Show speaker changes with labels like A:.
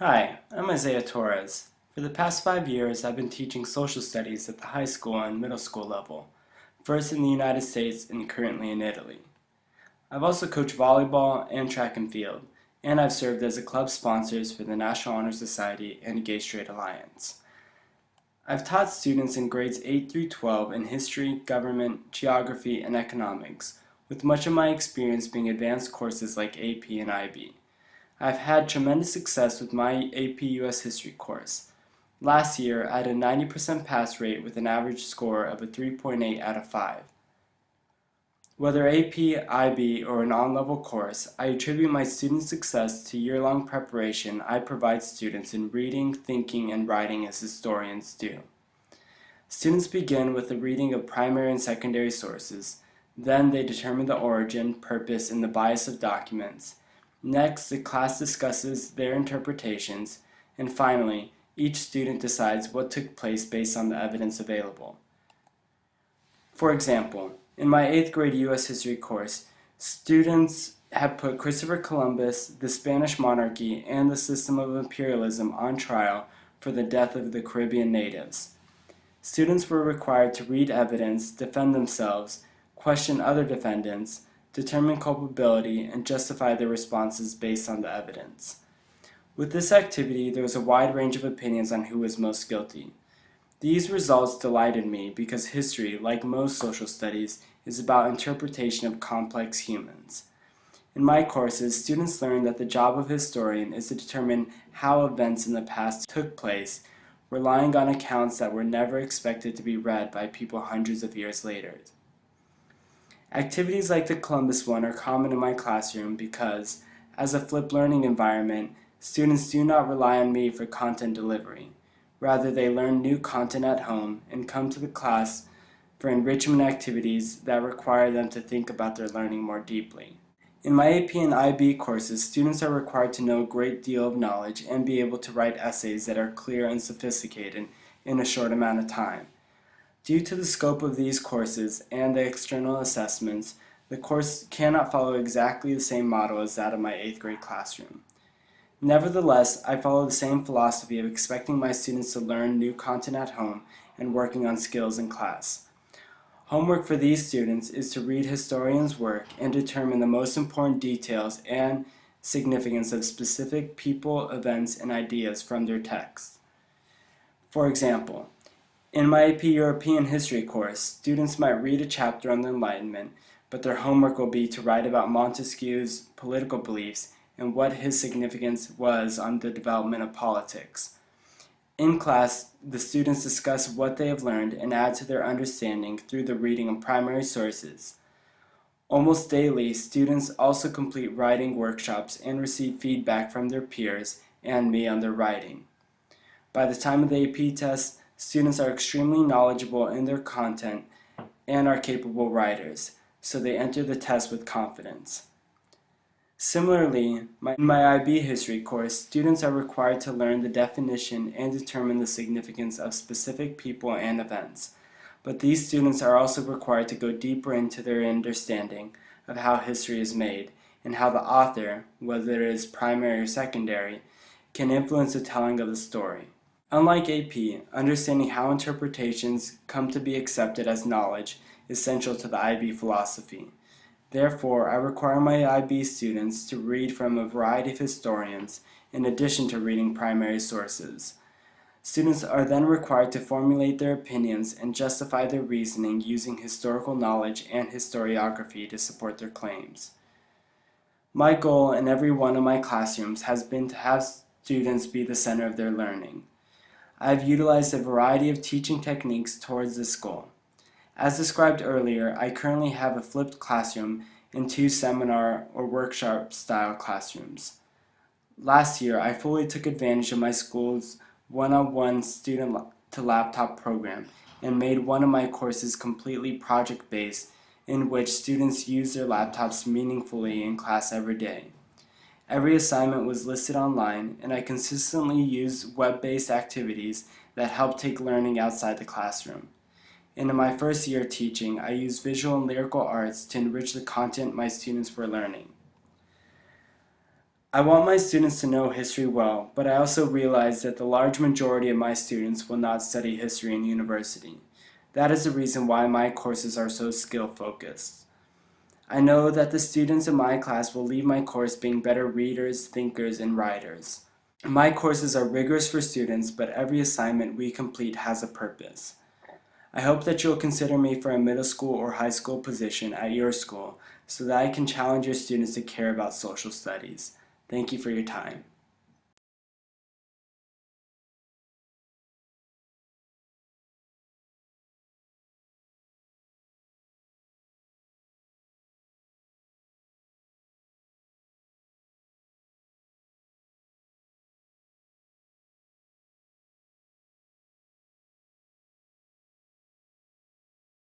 A: Hi, I'm Isaiah Torres. For the past 5 years, I've been teaching social studies at the high school and middle school level, first in the United States and currently in Italy. I've also coached volleyball and track and field, and I've served as a club sponsor for the National Honor Society and Gay Straight Alliance. I've taught students in grades 8 through 12 in history, government, geography, and economics, with much of my experience being advanced courses like AP and IB. I've had tremendous success with my AP US History course. Last year, I had a 90% pass rate with an average score of a 3.8 out of 5. Whether AP, IB, or an on-level course, I attribute my student success to year-long preparation I provide students in reading, thinking, and writing as historians do. Students begin with the reading of primary and secondary sources. Then they determine the origin, purpose, and the bias of documents. Next, the class discusses their interpretations, and finally, each student decides what took place based on the evidence available. For example, in my 8th grade US History course, students have put Christopher Columbus, the Spanish monarchy, and the system of imperialism on trial for the death of the Caribbean natives. Students were required to read evidence, defend themselves, question other defendants, determine culpability, and justify their responses based on the evidence. With this activity, there was a wide range of opinions on who was most guilty. These results delighted me because history, like most social studies, is about interpretation of complex humans. In my courses, students learn that the job of a historian is to determine how events in the past took place, relying on accounts that were never expected to be read by people hundreds of years later. Activities like the Columbus one are common in my classroom because, as a flipped learning environment, students do not rely on me for content delivery. Rather, they learn new content at home and come to the class for enrichment activities that require them to think about their learning more deeply. In my AP and IB courses, students are required to know a great deal of knowledge and be able to write essays that are clear and sophisticated in a short amount of time. Due to the scope of these courses and the external assessments, the course cannot follow exactly the same model as that of my 8th grade classroom. Nevertheless, I follow the same philosophy of expecting my students to learn new content at home and working on skills in class. Homework for these students is to read historians' work and determine the most important details and significance of specific people, events, and ideas from their text. For example, in my AP European History course, students might read a chapter on the Enlightenment, but their homework will be to write about Montesquieu's political beliefs and what his significance was on the development of politics. In class, the students discuss what they have learned and add to their understanding through the reading of primary sources. Almost daily, students also complete writing workshops and receive feedback from their peers and me on their writing. By the time of the AP test, students are extremely knowledgeable in their content and are capable writers, so they enter the test with confidence. Similarly, in my IB history course, students are required to learn the definition and determine the significance of specific people and events. But these students are also required to go deeper into their understanding of how history is made and how the author, whether it is primary or secondary, can influence the telling of the story. Unlike AP, understanding how interpretations come to be accepted as knowledge is central to the IB philosophy. Therefore, I require my IB students to read from a variety of historians in addition to reading primary sources. Students are then required to formulate their opinions and justify their reasoning using historical knowledge and historiography to support their claims. My goal in every one of my classrooms has been to have students be the center of their learning. I have utilized a variety of teaching techniques towards this goal. As described earlier, I currently have a flipped classroom and 2 seminar or workshop style classrooms. Last year, I fully took advantage of my school's one-on-one student to laptop program and made one of my courses completely project-based in which students use their laptops meaningfully in class every day. Every assignment was listed online, and I consistently used web-based activities that help take learning outside the classroom. And in my first year teaching, I used visual and lyrical arts to enrich the content my students were learning. I want my students to know history well, but I also realize that the large majority of my students will not study history in university. That is the reason why my courses are so skill focused. I know that the students in my class will leave my course being better readers, thinkers, and writers. My courses are rigorous for students, but every assignment we complete has a purpose. I hope that you'll consider me for a middle school or high school position at your school so that I can challenge your students to care about social studies. Thank you for your time.